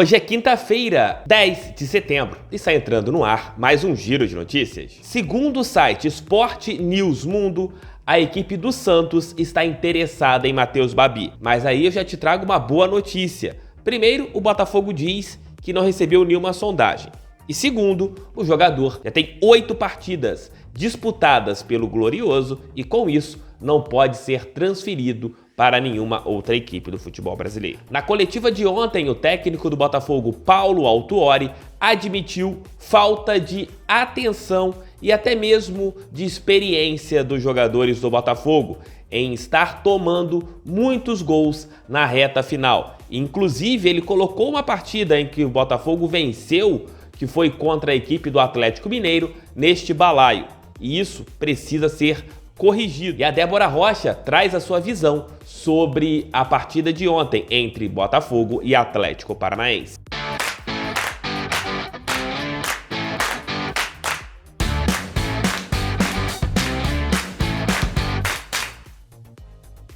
Hoje é quinta-feira, 10 de setembro, e está entrando no ar mais um giro de notícias. Segundo o site Sport News Mundo, a equipe do Santos está interessada em Matheus Babi. Mas aí eu já te trago uma boa notícia. Primeiro, o Botafogo diz que não recebeu nenhuma sondagem. E segundo, o jogador já tem 8 partidas disputadas pelo Glorioso e com isso não pode ser transferido para nenhuma outra equipe do futebol brasileiro. Na coletiva de ontem, o técnico do Botafogo, Paulo Autuori, admitiu falta de atenção e até mesmo de experiência dos jogadores do Botafogo em estar tomando muitos gols na reta final. Inclusive, ele colocou uma partida em que o Botafogo venceu, que foi contra a equipe do Atlético Mineiro, neste balaio. E isso precisa ser corrigido. E a Débora Rocha traz a sua visão sobre a partida de ontem entre Botafogo e Atlético Paranaense.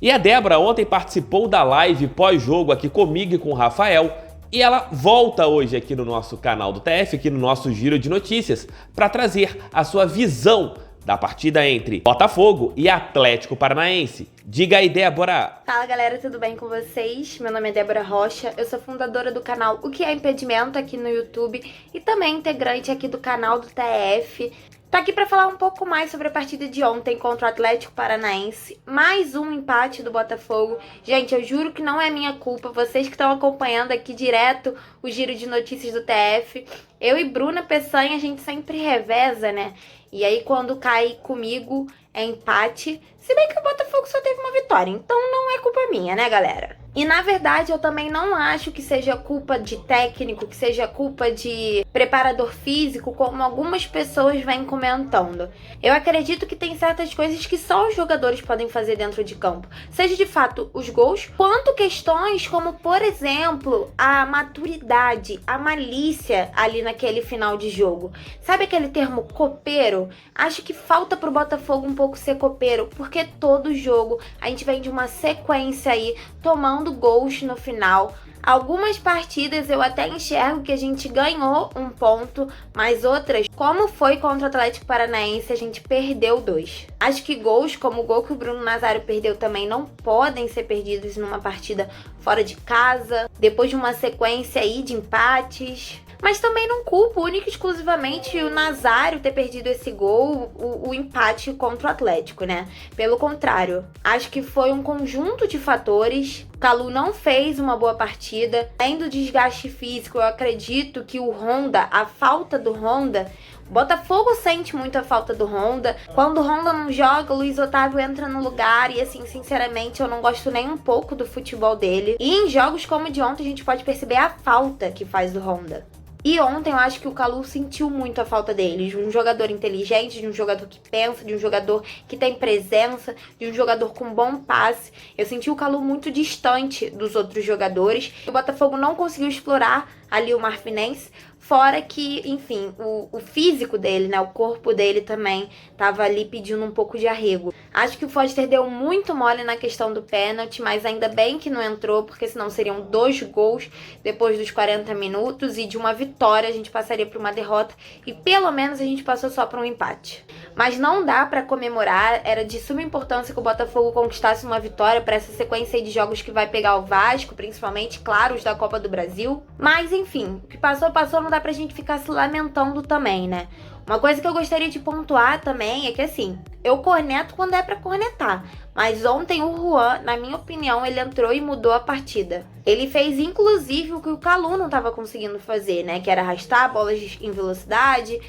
E a Débora ontem participou da live pós-jogo aqui comigo e com o Rafael, e ela volta hoje aqui no nosso canal do TF, aqui no nosso Giro de Notícias, para trazer a sua visão da partida entre Botafogo e Atlético Paranaense. Diga aí, Débora! Fala, galera, tudo bem com vocês? Meu nome é Débora Rocha, eu sou fundadora do canal O Que É Impedimento aqui no YouTube e também integrante aqui do canal do TF. Tô aqui para falar um pouco mais sobre a partida de ontem contra o Atlético Paranaense. Mais um empate do Botafogo. Gente, eu juro que não é minha culpa. Vocês que estão acompanhando aqui direto o Giro de Notícias do TF. Eu e Bruna Peçanha, a gente sempre reveza, né? E aí quando cai comigo é empate. Se bem que o Botafogo só teve uma vitória, então não é culpa minha, né, galera? E na verdade eu também não acho que seja culpa de técnico, que seja culpa de preparador físico, como algumas pessoas vêm comentando. Eu acredito que tem certas coisas que só os jogadores podem fazer dentro de campo. Seja de fato os gols, quanto questões como, por exemplo, a maturidade, a malícia ali naquele final de jogo. Sabe aquele termo copeiro? Acho que falta pro Botafogo um pouco ser copeiro, porque todo jogo a gente vem de uma sequência aí, tomando gols no final. Algumas partidas eu até enxergo que a gente ganhou um ponto, mas outras, como foi contra o Atlético Paranaense, a gente perdeu 2. Acho que gols, como o gol que o Bruno Nazário perdeu também, não podem ser perdidos numa partida fora de casa, depois de uma sequência aí de empates. Mas também não culpo única e exclusivamente o Nazário ter perdido esse gol, o empate contra o Atlético, né? Pelo contrário, acho que foi um conjunto de fatores. Calu não fez uma boa partida. Além do desgaste físico, eu acredito que o Honda, a falta do Honda, o Botafogo sente muito a falta do Honda. Quando o Honda não joga, o Luiz Otávio entra no lugar e, assim, sinceramente, eu não gosto nem um pouco do futebol dele. E em jogos como o de ontem, a gente pode perceber a falta que faz do Honda. E ontem eu acho que o Calu sentiu muito a falta dele, de um jogador inteligente, de um jogador que pensa, de um jogador que tem presença, de um jogador com bom passe. Eu senti o Calu muito distante dos outros jogadores. O Botafogo não conseguiu explorar ali o Marfinense, fora que, enfim, o físico dele, né, o corpo dele também tava ali pedindo um pouco de arrego. Acho que o Foster deu muito mole na questão do pênalti, mas ainda bem que não entrou, porque senão seriam 2 gols depois dos 40 minutos e de uma vitória a gente passaria para uma derrota e pelo menos a gente passou só para um empate. Mas não dá para comemorar, era de suma importância que o Botafogo conquistasse uma vitória para essa sequência de jogos que vai pegar o Vasco, principalmente, claro, os da Copa do Brasil. Mas enfim, o que passou, não dá pra gente ficar se lamentando também, né? Uma coisa que eu gostaria de pontuar também é que, assim, eu corneto quando é pra cornetar. Mas ontem o Juan, na minha opinião, ele entrou e mudou a partida. Ele fez, inclusive, o que o Calu não estava conseguindo fazer, né? Que era arrastar bolas em velocidade,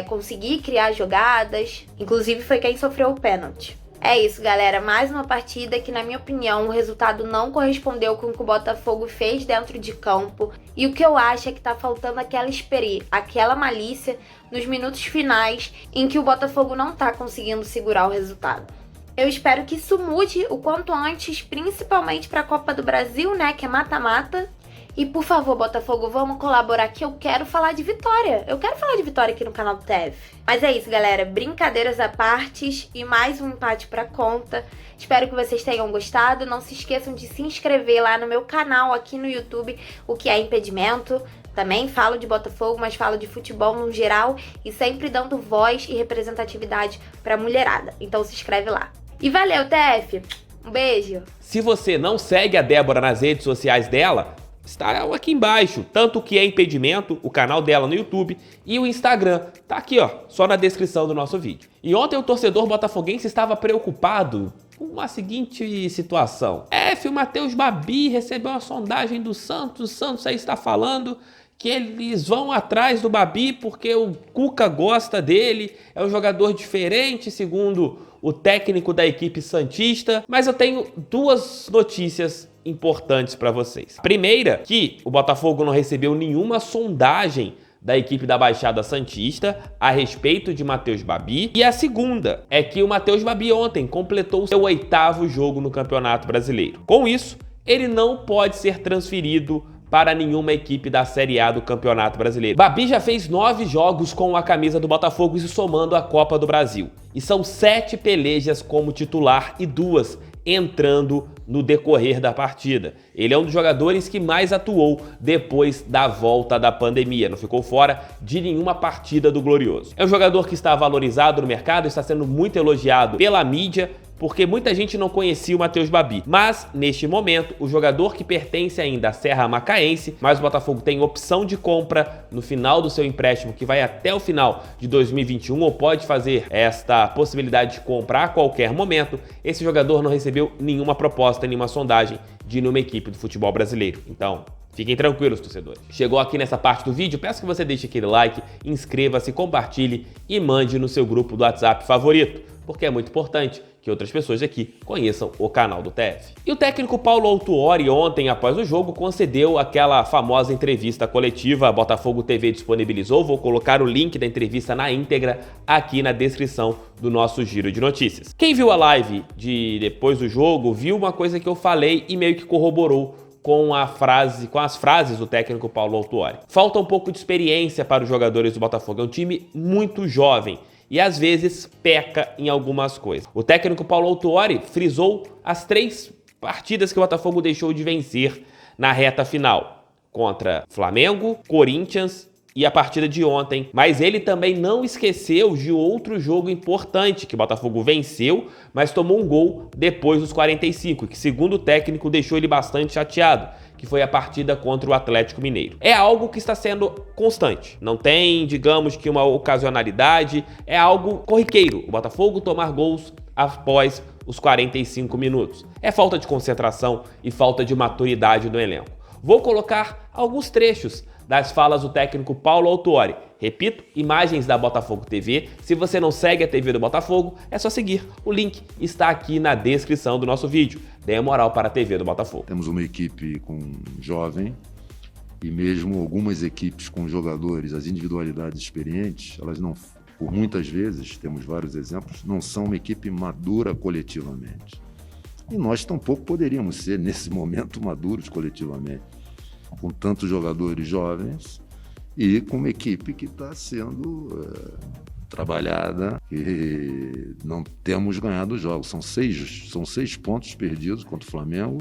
conseguir criar jogadas. Inclusive, foi quem sofreu o pênalti. É isso, galera. Mais uma partida que, na minha opinião, o resultado não correspondeu com o que o Botafogo fez dentro de campo. E o que eu acho é que tá faltando aquela aquela malícia nos minutos finais em que o Botafogo não tá conseguindo segurar o resultado. Eu espero que isso mude o quanto antes, principalmente para a Copa do Brasil, né, que é mata-mata. E por favor, Botafogo, vamos colaborar que eu quero falar de vitória. Eu quero falar de vitória aqui no canal do TF. Mas é isso, galera. Brincadeiras à parte e mais um empate pra conta. Espero que vocês tenham gostado. Não se esqueçam de se inscrever lá no meu canal aqui no YouTube, O Que É Impedimento. Também falo de Botafogo, mas falo de futebol no geral e sempre dando voz e representatividade pra mulherada. Então se inscreve lá. E valeu, TF! Um beijo! Se você não segue a Débora nas redes sociais dela, está aqui embaixo, tanto O Que É Impedimento, o canal dela no YouTube e o Instagram. Tá aqui, ó, só na descrição do nosso vídeo. E ontem o torcedor botafoguense estava preocupado com a seguinte situação. O Matheus Babi recebeu uma sondagem do Santos, o Santos aí está falando que eles vão atrás do Babi porque o Cuca gosta dele, é um jogador diferente, segundo o técnico da equipe santista. Mas eu tenho duas notícias importantes para vocês. A primeira, que o Botafogo não recebeu nenhuma sondagem da equipe da Baixada Santista a respeito de Matheus Babi. E a segunda é que o Matheus Babi ontem completou o seu 8º jogo no Campeonato Brasileiro. Com isso, ele não pode ser transferido para nenhuma equipe da Série A do Campeonato Brasileiro. Babi já fez 9 jogos com a camisa do Botafogo, isso somando a Copa do Brasil. E são 7 pelejas como titular e 2 entrando no decorrer da partida. Ele é um dos jogadores que mais atuou depois da volta da pandemia, não ficou fora de nenhuma partida do Glorioso. É um jogador que está valorizado no mercado, está sendo muito elogiado pela mídia, porque muita gente não conhecia o Matheus Babi. Mas, neste momento, o jogador que pertence ainda à Serra Macaense, mas o Botafogo tem opção de compra no final do seu empréstimo, que vai até o final de 2021, ou pode fazer esta possibilidade de comprar a qualquer momento. Esse jogador não recebeu nenhuma proposta, nenhuma sondagem de nenhuma equipe do futebol brasileiro. Então, fiquem tranquilos, torcedores. Chegou aqui nessa parte do vídeo, peço que você deixe aquele like, inscreva-se, compartilhe e mande no seu grupo do WhatsApp favorito, porque é muito importante que outras pessoas aqui conheçam o canal do TF. E o técnico Paulo Autuori ontem, após o jogo, concedeu aquela famosa entrevista coletiva. A Botafogo TV disponibilizou, vou colocar o link da entrevista na íntegra aqui na descrição do nosso giro de notícias. Quem viu a live de depois do jogo, viu uma coisa que eu falei e meio que corroborou com as frases do técnico Paulo Autuori. Falta um pouco de experiência para os jogadores do Botafogo, é um time muito jovem e às vezes peca em algumas coisas. O técnico Paulo Autuori frisou as 3 partidas que o Botafogo deixou de vencer na reta final, contra Flamengo, Corinthians e a partida de ontem. Mas ele também não esqueceu de outro jogo importante que o Botafogo venceu, mas tomou um gol depois dos 45, que segundo o técnico deixou ele bastante chateado, que foi a partida contra o Atlético Mineiro. É algo que está sendo constante, não tem, digamos que uma ocasionalidade, é algo corriqueiro, o Botafogo tomar gols após os 45 minutos. É falta de concentração e falta de maturidade no elenco. Vou colocar alguns trechos das falas do técnico Paulo Autuori. Repito, imagens da Botafogo TV. Se você não segue a TV do Botafogo, é só seguir. O link está aqui na descrição do nosso vídeo. Dê a moral para a TV do Botafogo. Temos uma equipe com jovem e mesmo algumas equipes com jogadores, as individualidades experientes, elas não, por muitas vezes, temos vários exemplos, não são uma equipe madura coletivamente. E nós tampouco poderíamos ser, nesse momento, maduros coletivamente, com tantos jogadores jovens e com uma equipe que está sendo trabalhada e não temos ganhado jogos. São seis pontos perdidos contra o Flamengo,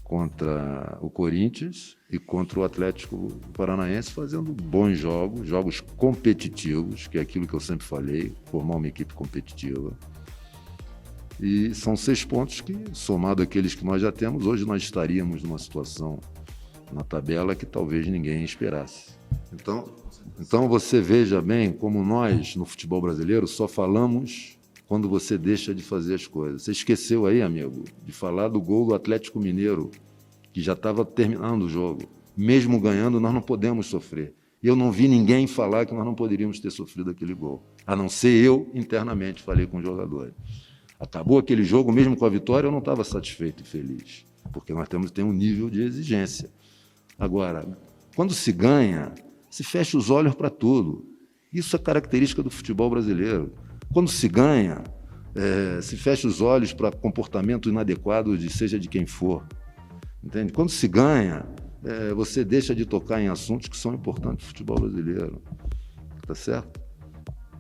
contra o Corinthians e contra o Atlético Paranaense, fazendo bons jogos competitivos, que é aquilo que eu sempre falei, formar uma equipe competitiva. E são 6 pontos que, somado àqueles que nós já temos, hoje nós estaríamos numa situação na tabela que talvez ninguém esperasse. Então você veja bem como nós, no futebol brasileiro, só falamos quando você deixa de fazer as coisas. Você esqueceu aí, amigo, de falar do gol do Atlético Mineiro, que já estava terminando o jogo. Mesmo ganhando, nós não podemos sofrer. E eu não vi ninguém falar que nós não poderíamos ter sofrido aquele gol. A não ser eu, internamente, falei com os jogadores. Acabou aquele jogo, mesmo com a vitória, eu não estava satisfeito e feliz, porque nós temos que ter um nível de exigência. Agora, quando se ganha, se fecha os olhos para tudo. Isso é característica do futebol brasileiro. Quando se ganha, se fecha os olhos para comportamento inadequado, seja de quem for. Entende? Quando se ganha, você deixa de tocar em assuntos que são importantes no futebol brasileiro. Tá certo?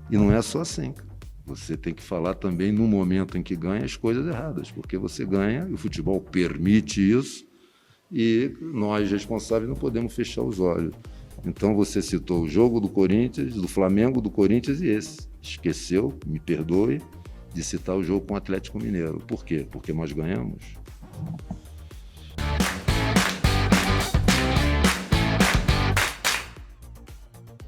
E não é só assim. Você tem que falar também no momento em que ganha as coisas erradas, porque você ganha e o futebol permite isso e nós, responsáveis, não podemos fechar os olhos. Então você citou o jogo do Corinthians, do Flamengo, do Corinthians e esse. Esqueceu, me perdoe, de citar o jogo com o Atlético Mineiro. Por quê? Porque nós ganhamos.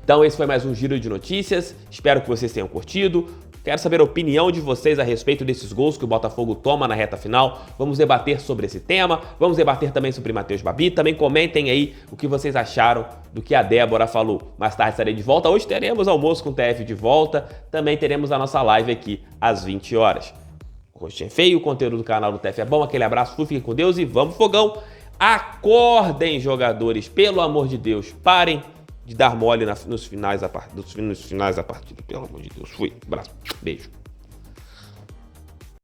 Então esse foi mais um Giro de Notícias, espero que vocês tenham curtido. Quero saber a opinião de vocês a respeito desses gols que o Botafogo toma na reta final. Vamos debater sobre esse tema, vamos debater também sobre Matheus Babi. Também comentem aí o que vocês acharam do que a Débora falou. Mais tarde estarei de volta, hoje teremos almoço com o TF de volta. Também teremos a nossa live aqui às 20 horas. O rostinho é feio, o conteúdo do canal do TF é bom. Aquele abraço, fiquem com Deus e vamos fogão. Acordem, jogadores, pelo amor de Deus, parem de dar mole nos finais da partida, pelo amor de Deus. Fui, abraço, beijo.